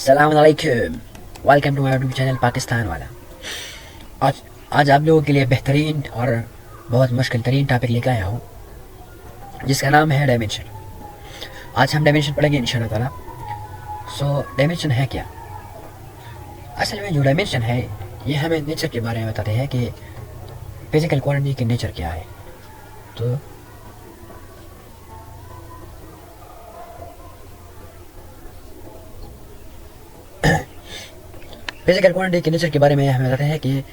अस्सलाम वालेकुम। Welcome to my YouTube channel Pakistan वाला। आज आज आप लोगों के लिए बेहतरीन और बहुत मुश्किल तरीन टॉपिक लेकर आया हूँ, जिसका नाम है डायमेंशन। आज हम डायमेंशन पढ़ेंगे इंशाल्लाह ताला। डायमेंशन है क्या? असल में जो डायमेंशन है, ये हमें नेचर के बारे में बताते हैं कि फिजिकल क्वांटिटी की नेचर क्या है। तो फिजिकल क्वांटिटी के नेचर के बारे में हमें बताते हैं कि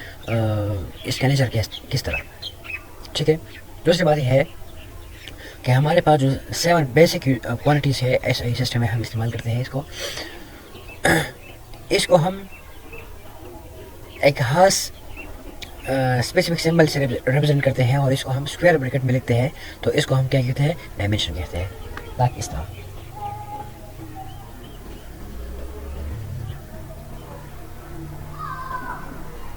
इसका नेचर किस तरह। ठीक है। दूसरी बात यह है कि हमारे पास जो 7 बेसिक क्वांटिटीज़ है, SI सिस्टम में हम इस्तेमाल करते हैं इसको हम एक खास स्पेसिफिक सिंबल से रिप्रेजेंट करते हैं और इसको हम स्क्वायर ब्रैकेट में लिखते हैं। तो इसको हम क्या कहते हैं? डायमेंशन कहते हैं। ताकि इस तरह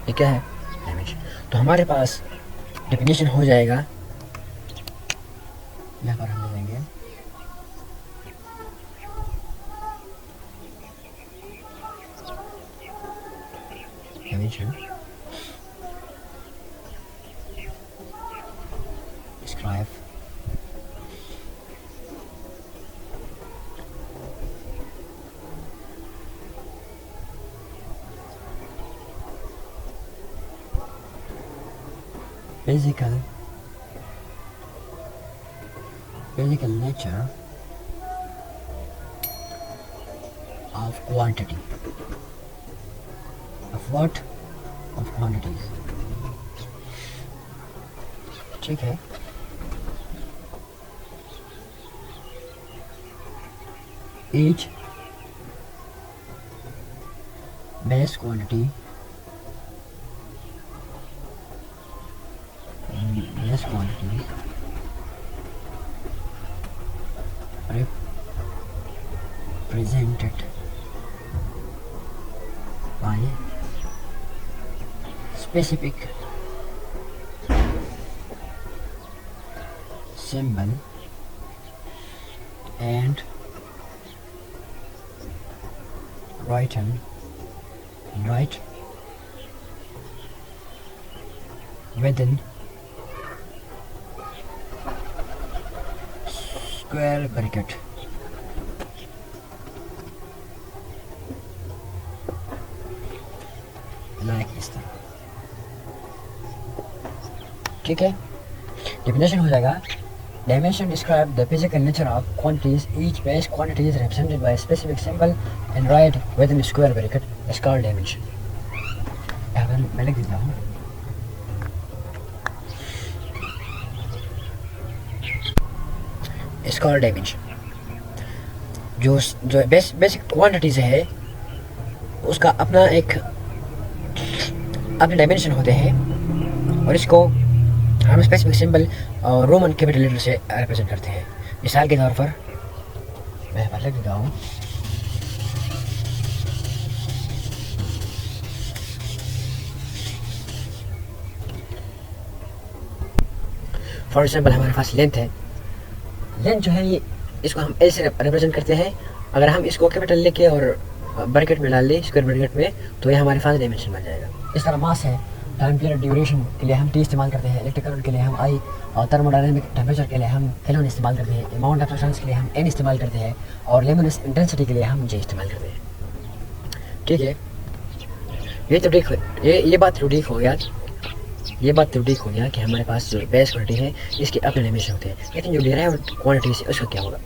ये क्या है? डायमेंशन। तो हमारे पास डेफिनेशन हो जाएगा, यहाँ पर हम ले लेंगे dimension describe physical nature of quantity of what? Of quantities। ठीक है। each base quantity represented by specific symbol and written within square bracket। Like इस तरह। ठीक है। डेफिनेशन हो जाएगा, dimension describe the physical nature of quantities, each base quantity is represented by specific symbol and right with in square bracket is called dimension. यहाँ मैं लिख देता हूँ, इज कॉल्ड डायमेंशन। जो बेसिक क्वांटिटीज है उसका अपना एक अपने डायमेंशन होते हैं और इसको हम स्पेसिफिक सिंबल और रोमन कैपिटल लेटर से रिप्रेजेंट करते हैं। मिसाल के तौर पर मैं लिख देता हूँ, फॉर एग्जाम्पल हमारे पास लेंथ है। लेंथ जो है ये, इसको हम एल से रिप्रेजेंट करते हैं। अगर हम इसको कैपिटल लेके और ब्रैकेट में डाल लें, स्क्वायर ब्रैकेट में, तो ये हमारे पास डायमेंशन बन जाएगा। इस तरह मास है, टाइम पीरियड ड्यूरेशन के लिए हम टी इस्तेमाल करते हैं, इलेक्ट्रिक करंट के लिए हम आई, और थर्मोडायनेमिक टेम्परेचर के लिए हम केल्विन इस्तेमाल करते हैं, अमाउंट ऑफ सब्सटेंस के लिए हम एन इस्तेमाल करते हैं, और लेमिनस इंटेंसिटी के लिए हम जे इस्तेमाल करते हैं। ठीक है। ये तो ठीक, ये बात तो ठीक हो गया। ये बात तो ठीक हो गया कि हमारे पास जो बेस क्वांटिटी है इसके अपने डायमेंशन होते हैं, लेकिन जो डिराइव्ड क्वांटिटीज है उसका क्या होगा?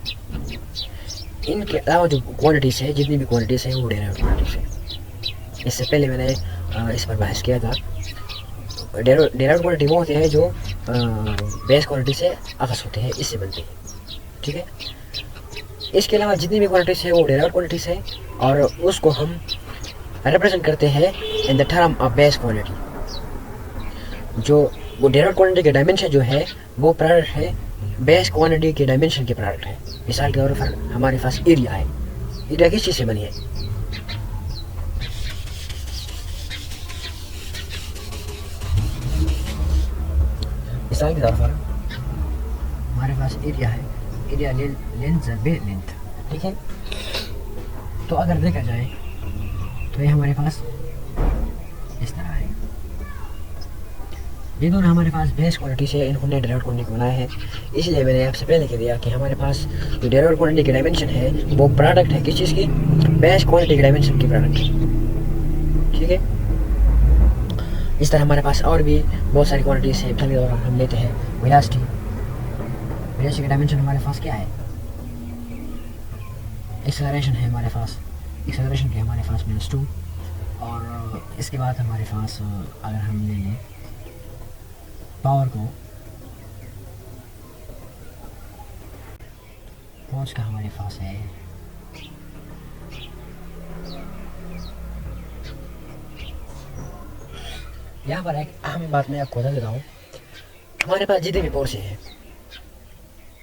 इनके अलावा जो क्वांटिटीज है, जितनी भी क्वांटिटीज है वो डिराइव्ड क्वांटिटीज है। इससे पहले मैंने इस पर बहस किया था। डिराइव्ड क्वांटिटी वो होते हैं जो बेस क्वांटिटी से अखस होते हैं, इससे बनते हैं। ठीक है। इसके अलावा जितनी भी क्वांटिटीज है वो डिराइव्ड क्वांटिटीज है और उसको हम रिप्रेजेंट करते हैं in the term of base quantity. जो वो डिराइव्ड क्वांटिटी के डायमेंशन जो है वो प्रोडक्ट है बेस क्वांटिटी के डायमेंशन के प्रोडक्ट है। मिसाल के तौर पर हमारे पास एरिया है। एरिया किस चीज़ से बनी है? मिसाल के तौर पर हमारे पास एरिया है, एरिया लेंथ बेस लेंथ। ठीक है। तो अगर देखा जाए तो ये हमारे पास इस तरह है। ये दोनों हमारे पास बेस क्वांटिटी से इन्होंने डेराइव्ड क्वांटिटी बनाया है, इसलिए मैंने आपसे पहले कह दिया कि हमारे पास जो डेराइव्ड क्वांटिटी की डायमेंशन है वो प्रोडक्ट है किस चीज़ की, बेस क्वांटिटी की डायमेंशन की प्रोडक्ट। ठीक है, इस तरह हमारे पास और भी बहुत सारी क्वांटिटीज है। मिसाल के तौर पर हम लेते हैं वेलोसिटी। वेलोसिटी की डायमेंशन हमारे पास क्या है, एक्सेलरेशन है हमारे पास, एक्सेलरेशन की हमारे पास -2। और इसके बाद हमारे पास अगर हम ले लें पावर को, फोर्स का हमारे पास है यहाँ पर एक अहम बात मैं आपको बता देता हूँ। हमारे पास जितने भी फोर्स हैं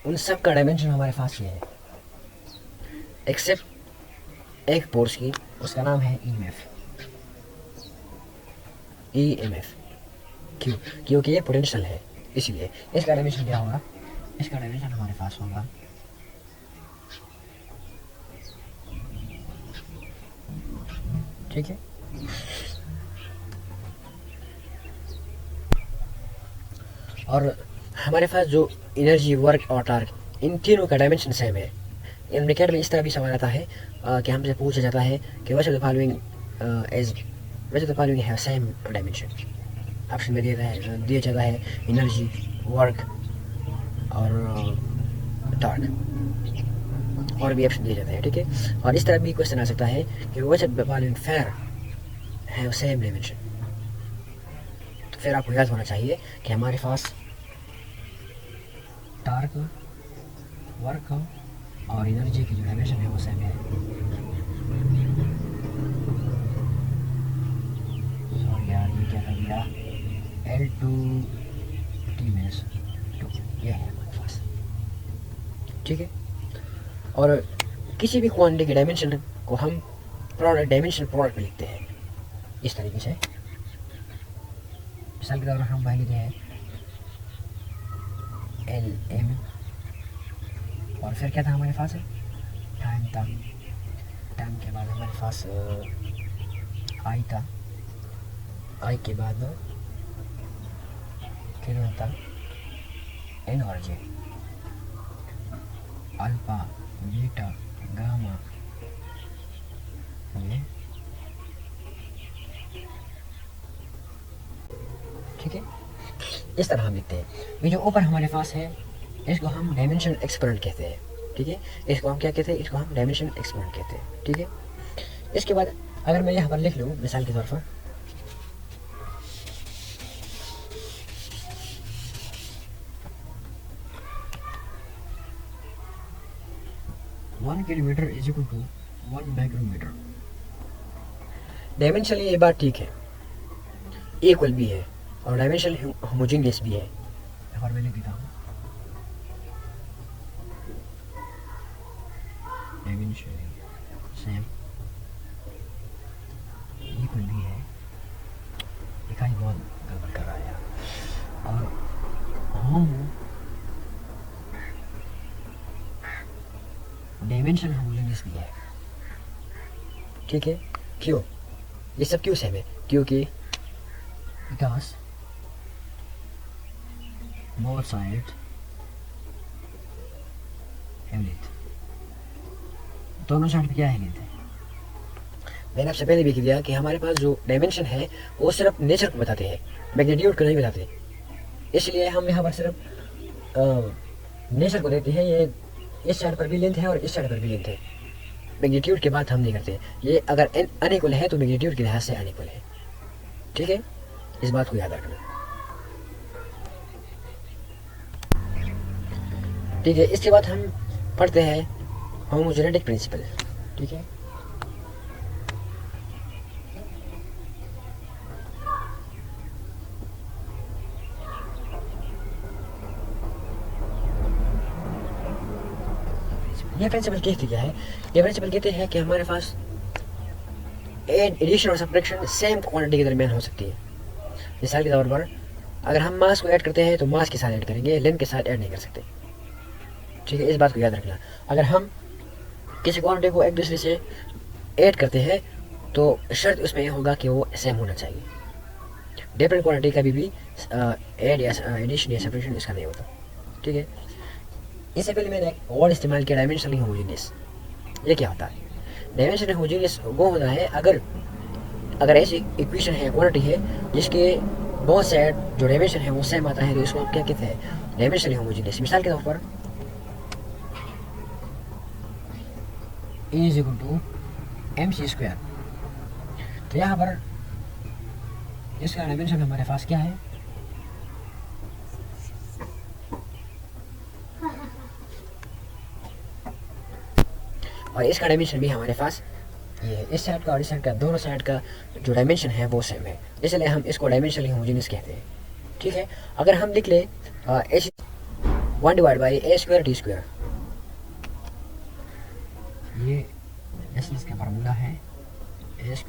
उन सब का डायमेंशन हमारे पास ये है, एक्सेप्ट एक फोर्स की, उसका नाम है ईएमएफ। क्यों? क्योंकि ये पोटेंशियल है, इसलिए इसका डायमेंशन क्या होगा, इसका डायमेंशन हमारे पास होगा ठीक है। और हमारे पास जो एनर्जी, वर्क और टार्क, इन तीनों का डायमेंशन सेम है। इन ब्रैकेट में इस तरह भी सवाल आता है कि हमसे पूछा जाता है कि which of the following have same dimension. Option में दिया जाता है एनर्जी, वर्क और टार्क, और भी ऑप्शन दिए जाते हैं। ठीक है, और इस तरह भी क्वेश्चन आ सकता है कि which of the following fair have same dimension. तो फिर आपको याद होना चाहिए कि हमारे पास टार्क, वर्क और एनर्जी की जो डायमेंशन है वो सेम है। सॉरी यार, ये क्या कर दिया, L2T-2, ये है हमारे पास। ठीक है, और किसी भी क्वांटिटी के डायमेंशन को हम प्रोडक्ट, डायमेंशन प्रोडक्ट में लिखते हैं इस तरीके से। मिसाल के तौर पर हम लेते हैं LM, और फिर क्या था हमारे पास, टाइम था, टाइम के बाद हमारे पास आई था, आई के बाद फिर होता एन और जे, अल्फा, बीटा, गामा, ये ठीक है। इस तरह हम लिखते हैं। ये जो ऊपर हमारे पास है इसको हम डायमेंशन एक्सपोनेंट कहते हैं। ठीक है, इसको हम क्या कहते हैं, इसको हम डायमेंशन एक्सपोनेंट कहते हैं। ठीक है, इसके बाद अगर मैं यहाँ पर लिख लूँ मिसाल के तौर पर 1 kilometre is equal to 1 micrometre. Dimension ये बात ठीक है, इक्वल भी है और डायमेंशन होमोजेनियस भी है। यहाँ पर मैं लिख देता हूँ डायमेंशन सेम, इक्वल भी है, लिखा ही बहुत गड़बड़ कर रहा है यार, और डायमेंशन होमोजेनियस भी है। ठीक है, क्यों, ये सब क्यों सेम है, क्योंकि because both sides have length, दोनों साइड पे क्या है लेंथ है। मैंने आपसे पहले भी कह दिया कि हमारे पास जो डायमेंशन है वो सिर्फ नेचर को बताते हैं, मैग्नीट्यूड को नहीं बताते, इसलिए हम यहाँ पर सिर्फ नेचर को देते हैं। ये इस साइड पर भी लेंथ है और इस साइड पर भी लेंथ है, मैग्नीट्यूड की बात हम नहीं करते। ये अगर अनइक्वल है तो मैग्नीट्यूड के लिहाज से अनइक्वल है। ठीक है, इस बात को याद रखना। ठीक है, इसके बाद हम पढ़ते हैं होमोजेनेटिक प्रिंसिपल। ठीक है, ये प्रिंसिपल कहते क्या है, ये प्रिंसिपल कहते हैं कि हमारे पास एडिशन और सब्ट्रैक्शन सेम क्वांटिटी के दरमियान हो सकती है। मिसाल के तौर पर अगर हम मास को ऐड करते हैं तो मास के साथ ऐड करेंगे, लेंथ के साथ ऐड नहीं कर सकते। ठीक है, इस बात को याद रखना। अगर हम किसी क्वांटिटी को एक दूसरे से ऐड करते हैं तो शर्त उसमें यह होगा कि वो सेम होना चाहिए। डिफरेंट क्वांटिटी कभी भी एड या एडिशन या सेपरेशन इसका नहीं होता, ठीक है। इससे पहले मैंने एक वर्ड इस्तेमाल किया, डायमेंशनली होमोजेनियस। ये क्या होता है? डायमेंशनली होमोजेनियस वो होता है अगर ऐसी इक्वेशन है, क्वांटिटी है जिसके बहुत से जो डायमेंशन है वो सेम आता है, तो इसको हम क्या कहते हैं? Dimensionally homogeneous. मिसाल के तौर पर E is equal to mc²। तो यहाँ पर इसका डायमेंशन हमारे पास क्या है? और इसका डायमेंशन भी हमारे पास ये है। इस साइड का और इस साइड का, दोनों साइड का जो डायमेंशन है वो सेम है, इसलिए हम इसको डायमेंशनली होमोजेनियस कहते हैं, ठीक है। अगर हम लिख ले h 1 divide by a² t², ये इसका फार्मूला है a²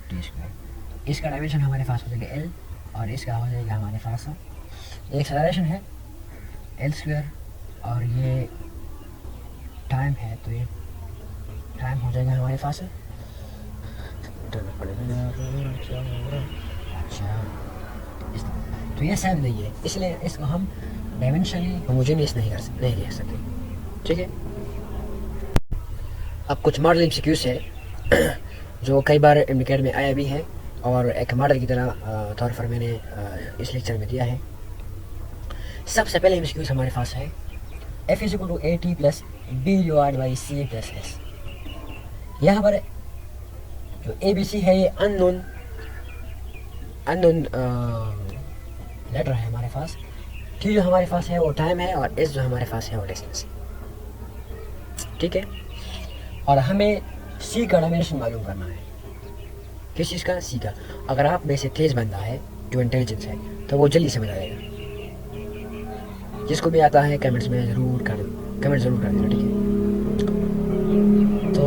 t²। इसका डायमेंशन हमारे पास हो जाएगा l और इसका हो जाएगा हमारे पास ये एक्सेलरेशन है l², और ये टाइम है, तो ये टाइम हो जाएगा हमारे पास। अच्छा, तो ये सेम नहीं है, इसलिए इसको हम डायमेंशनली होमोजेनियस नहीं कह सकते, ठीक है। अब कुछ मॉडल एमसीक्यूज है जो कई बार इम्तिहान में आया भी है और एक मॉडल की तरह तौर पर मैंने इस लेक्चर में दिया है। सबसे पहले एमसीक्यूज हमारे पास है f is equal to at plus b divide by c plus s। यहाँ पर जो ए बी सी है ये अननोन लेटर है हमारे पास। टी जो हमारे पास है वो टाइम है और एस जो हमारे पास है वो डिस्टेंस है, ठीक है। और हमें सी का डायमेंशन मालूम करना है। किस चीज़ का? सी का। अगर आप में से तेज़ बंदा है जो इंटेलिजेंस है तो वो जल्दी समझ आएगा। जिसको भी आता है कमेंट ज़रूर कर देना, ठीक है। तो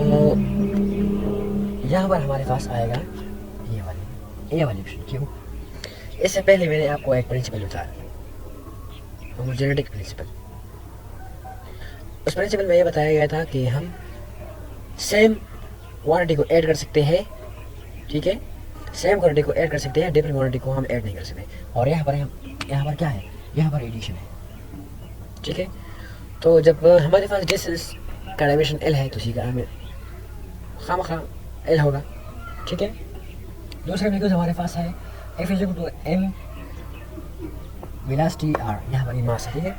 यहाँ पर हमारे पास आएगा ये वाली ऑप्शन। क्यों? इससे पहले मैंने आपको एक प्रिंसिपल बताया, होमोजेनिटी प्रिंसिपल। उस प्रिंसिपल में ये बताया गया था कि हम सेम क्वांटिटी को ऐड कर सकते हैं, ठीक है। सेम क्वांटिटी को ऐड कर सकते हैं, डिफरेंट क्वांटिटी को हम ऐड नहीं कर सकते। और यहाँ पर क्या है? यहाँ पर एडिशन है, ठीक है। तो जब हमारे पास डिस्टेंस का डायमेंशन l है तो सी का खामखा l होगा, ठीक है। दूसरा बिल्कुल हमारे पास है f is equal to m velocity r, यहाँ पर मास है, ठीक है।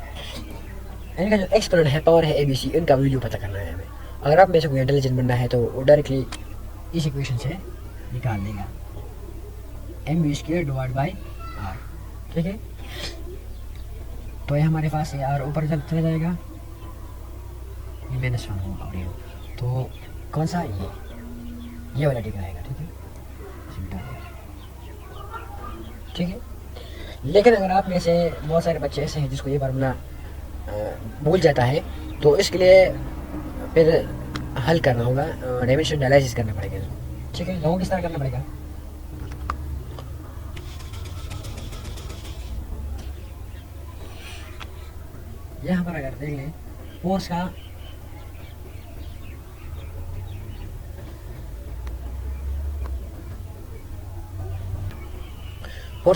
इनका जो एक्सपोनेंट है, पावर है abc, इनका वैल्यू पता करना है हमें। अगर आप में से कोई इंटेलिजेंट बंदा है तो वो डायरेक्टली इस इक्वेशन से निकाल देगा, mv² डिवाइड बाई r, ठीक है। तो ये हमारे पास ये r ऊपर चला जाएगा, ये -1 होगा, और ये तो कौन सा? ये वाला टिक रहेगा, ठीक है, ठीक है। लेकिन अगर आप में से बहुत सारे बच्चे ऐसे हैं जिसको ये फार्मूला भूल जाता है, तो इसके लिए फिर हल करना होगा, डायमेंशन एनालिसिस करना पड़ेगा, ठीक है। लोगों किस तरह करना पड़ेगा? यहाँ पर अगर देख लें फोर्स का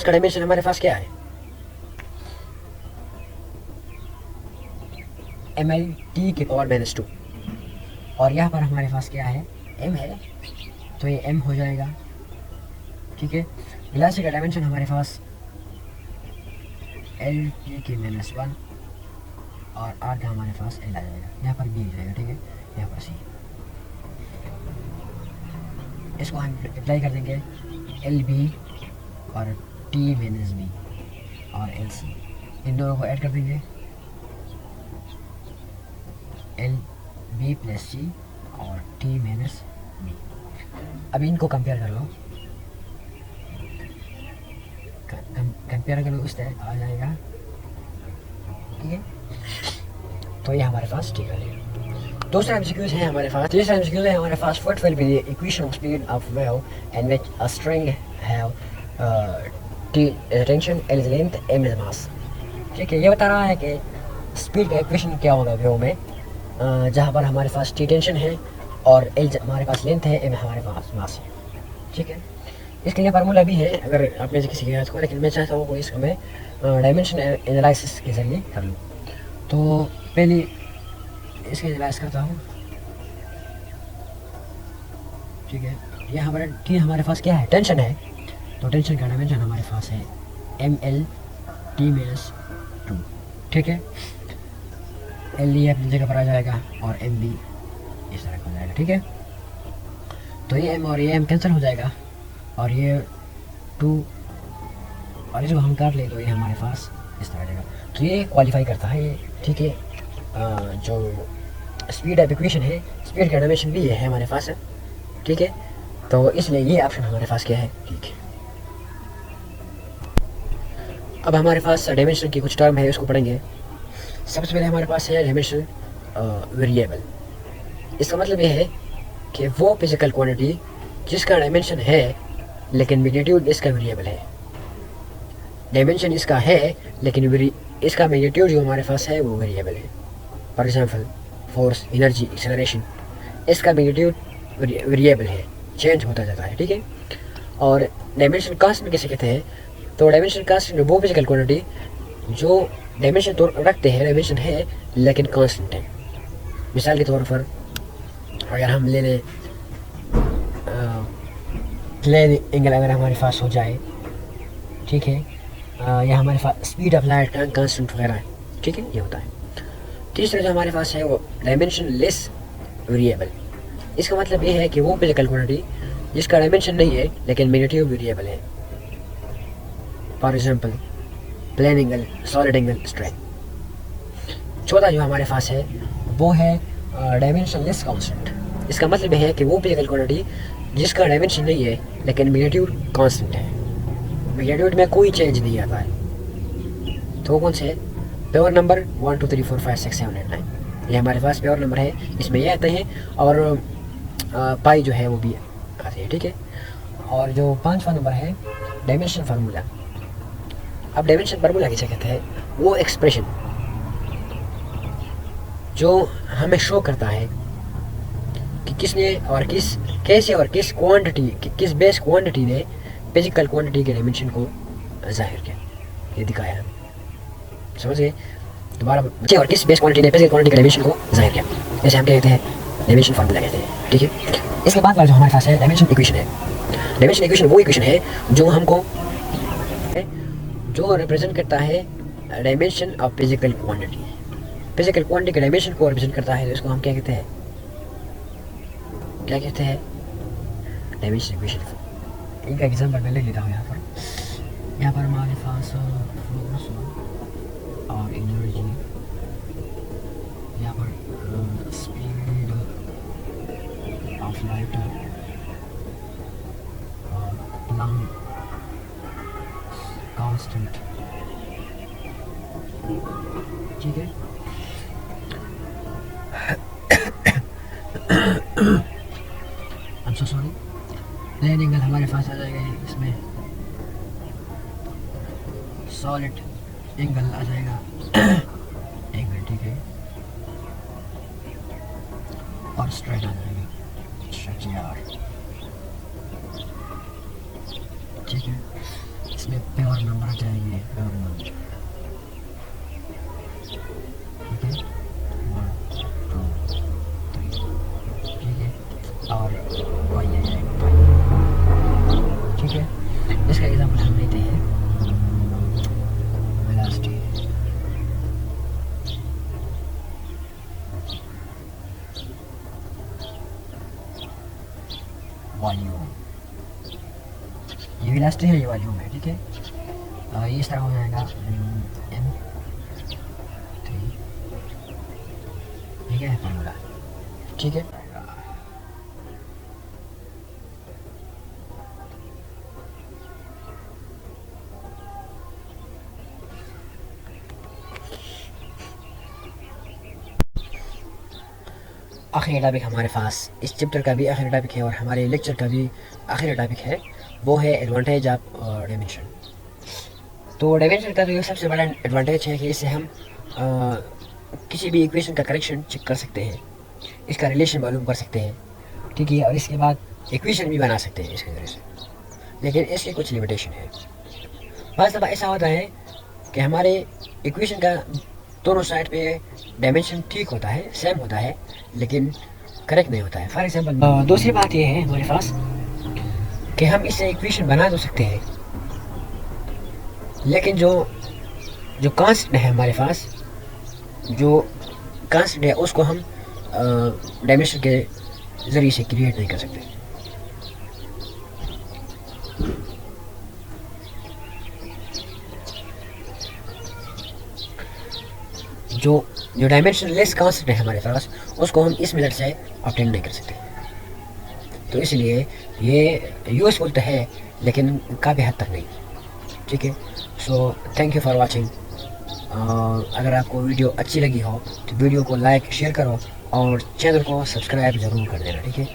डायमेंशन हमारे पास क्या है? ml की पावर -2, और यहाँ पर हमारे पास क्या है? m है, तो ये m हो जाएगा, ठीक है। वेलोसिटी का डायमेंशन हमारे पास l की -1 और r का हमारे पास l आ जाएगा, यहाँ पर b आ जाएगा, ठीक है, यहाँ पर c। इसको हम अप्लाई कर देंगे lb और t -b और lc, इन दोनों को ऐड कर देंगे, lb प्लस c और t -b। अब इनको कंपेयर कर लो, कंपेयर कर लो, इस तरह आ जाएगा, ठीक है। तो ये हमारे पास ठीक है। दूसरा एमसीक्यूज है हमारे पास, तीसरा एमसीक्यूज है हमारे पास, what will be the equation of speed of wave in which a string have t tension, l is length, m is mass, ठीक है। ये बता रहा है कि स्पीड का इक्वेशन क्या होगा वेव में, जहाँ पर हमारे पास t टेंशन है और l हमारे पास लेंथ है, m हमारे पास मास है, ठीक है। इसके लिए फार्मूला भी है अगर आपने किसी के याद को, लेकिन मैं चाहता हूँ कि इसको मैं डायमेंशन एनालिसिस के ज़रिए कर लूँ। तो पहले इसके एनालाइज करता हूँ, ठीक है। ये हमारे पास क्या है, टेंशन है। तो टेंशन का डायमेंशन हमारे पास है ML T-2, ठीक है। एल ये अपनी जगह पर आ जाएगा और एम बी इस तरह हो जाएगा, ठीक है। तो ये एम और ये एम कैंसिल हो जाएगा और ये 2 और इसको हम काट ले तो ये हमारे पास इस तरह आ जाएगा। तो ये क्वालिफाई करता है ये, ठीक है। जो स्पीड ऑफ इक्वेशन है, स्पीड का डायमेंशन भी ये है हमारे पास है, ठीक है। तो इसलिए ये ऑप्शन हमारे पास क्या है, ठीक है। अब हमारे पास डायमेंशन की कुछ टर्म है, उसको पढ़ेंगे। सबसे पहले हमारे पास है डायमेंशन वेरिएबल। इसका मतलब ये है कि वो फिजिकल क्वांटिटी जिसका डायमेंशन है लेकिन मैग्नीट्यूड इसका वेरिएबल है। डायमेंशन इसका है लेकिन इसका मैग्नीट्यूड जो हमारे पास है वो वेरिएबल है। For example force, energy, acceleration, इसका मैग्नीट्यूड वेरिएबल है, चेंज होता जाता है, ठीक है। और डायमेंशन कांस्टेंट किसे कहते हैं, तो डायमेंशन कांस्टेंट वो फिजिकल क्वांटिटी जो डायमेंशन तो रखते हैं, डायमेंशन है लेकिन कांस्टेंट है। मिसाल के तौर पर अगर हम ले लें प्लेन एंगल अगर हमारे पास हो जाए, ठीक है, या हमारे पास स्पीड ऑफ लाइट कांस्टेंट वगैरह है, ठीक है, ये होता है। तीसरा जो हमारे पास है वो डायमेंशन लेस वेरिएबल। इसका मतलब ये है कि वो फिजिकल क्वांटिटी जिसका डायमेंशन नहीं है लेकिन मैग्नीट्यूड वेरिएबल है। For example plane angle, solid angle, strength. चौथा जो हमारे पास है वो है डायमेंशन लेस कांस्टेंट। इसका मतलब यह है कि वो फिजिकल क्वांटिटी जिसका डायमेंशन नहीं है लेकिन मैग्नीट्यूड कांस्टेंट है, मैग्नीट्यूड में कोई चेंज नहीं आता है। तो कौन से है, प्योर नंबर 1 2 3 4 5 6 7 8 9, ये हमारे पास प्योर नंबर है, इसमें ये आते हैं। और पाई जो है वो भी आते हैं, ठीक है। और जो 5वां नंबर है डायमेंशन फार्मूला। अब डायमेंशन फार्मूला किसे कहते हैं, वो एक्सप्रेशन जो हमें शो करता है कि किसने और कैसे और किस क्वांटिटी, किस बेस क्वांटिटी ने फिजिकल क्वांटिटी के डायमेंशन को जाहिर किया, ये दिखाया है। समझ गए, दोबारा बच्चे, और किस बेस क्वांटिटी ने फिजिकल क्वांटिटी के डायमेंशन को जाहिर किया, जैसे हम कहते हैं डायमेंशन फार्मूला कहते हैं, ठीक है। इसके बाद वाला जो हमारे पास है डायमेंशन इक्वेशन है। डायमेंशन इक्वेशन वो इक्वेशन है जो हमको जो रिप्रेजेंट करता है dimension of physical quantity. Physical quantity के डायमेंशन को रिप्रेजेंट करता है, तो इसको हम क्या कहते हैं, क्या कहते हैं, डायमेंशन इक्वेशन। इनका एग्जाम्पल मैं ले लेता हूँ। यहाँ पर हमारे पास फोर्स और एनर्जी, यहाँ पर स्पीड ऑफ लाइट और प्लांक कांस्टेंट, ठीक है। I'm so sorry। Plane angle हमारे पास आ जाएगा, इसमें सॉलिड एंगल आ जाएगा एंगल, ठीक है। और स्ट्रेट आ जाएगा स्ट्रेट, ठीक है। इसमें प्योर नंबर आ जाएंगे, प्योर नंबर, ठीक है, 1 2 3, ठीक है। और पाई आ जाएगा, पाई, ठीक है। इसका एग्जाम्पल हम लेते हैं वेलोसिटी, वॉल्यूम। ये वेलोसिटी है, ये वॉल्यूम है, ठीक है। ये इस तरह हो जाएगा M3, ठीक है, फार्मूला, ठीक है। आखिरी टॉपिक हमारे पास, इस चैप्टर का भी आखिरी टॉपिक है और हमारे लेक्चर का भी आखिरी टॉपिक है, वो है एडवांटेज ऑफ डायमेंशन। तो डायमेंशन का जो सबसे बड़ा एडवांटेज है कि इससे हम किसी भी इक्वेशन का करेक्शन चेक कर सकते हैं, इसका रिलेशन मालूम कर सकते हैं, ठीक है। और इसके बाद इक्वेशन भी बना सकते हैं इसके ज़रिए से, लेकिन इसकी कुछ लिमिटेशन है। बस दफ़ा ऐसा होता है कि हमारे इक्वेशन का दोनों साइड पे डायमेंशन ठीक होता है, सेम होता है, लेकिन करेक्ट नहीं होता है। फॉर एग्जांपल दूसरी बात यह है हमारे पास कि हम इससे इक्वेशन बना तो सकते हैं, लेकिन जो जो कांस्टेंट है हमारे पास, जो कांस्टेंट है उसको हम डायमेंशन के ज़रिए से क्रिएट नहीं कर सकते। जो जो डायमेंशन लेस कांस्टेंट है हमारे पास, उसको हम इस मेथड से ऑब्टेन नहीं कर सकते। तो इसलिए ये यूज़फुल तो है, लेकिन काफ़ी हद तक नहीं। ठीक है, so thank you for watching. अगर आपको वीडियो अच्छी लगी हो तो वीडियो को लाइक शेयर करो और चैनल को सब्सक्राइब ज़रूर कर देना। ठीक है।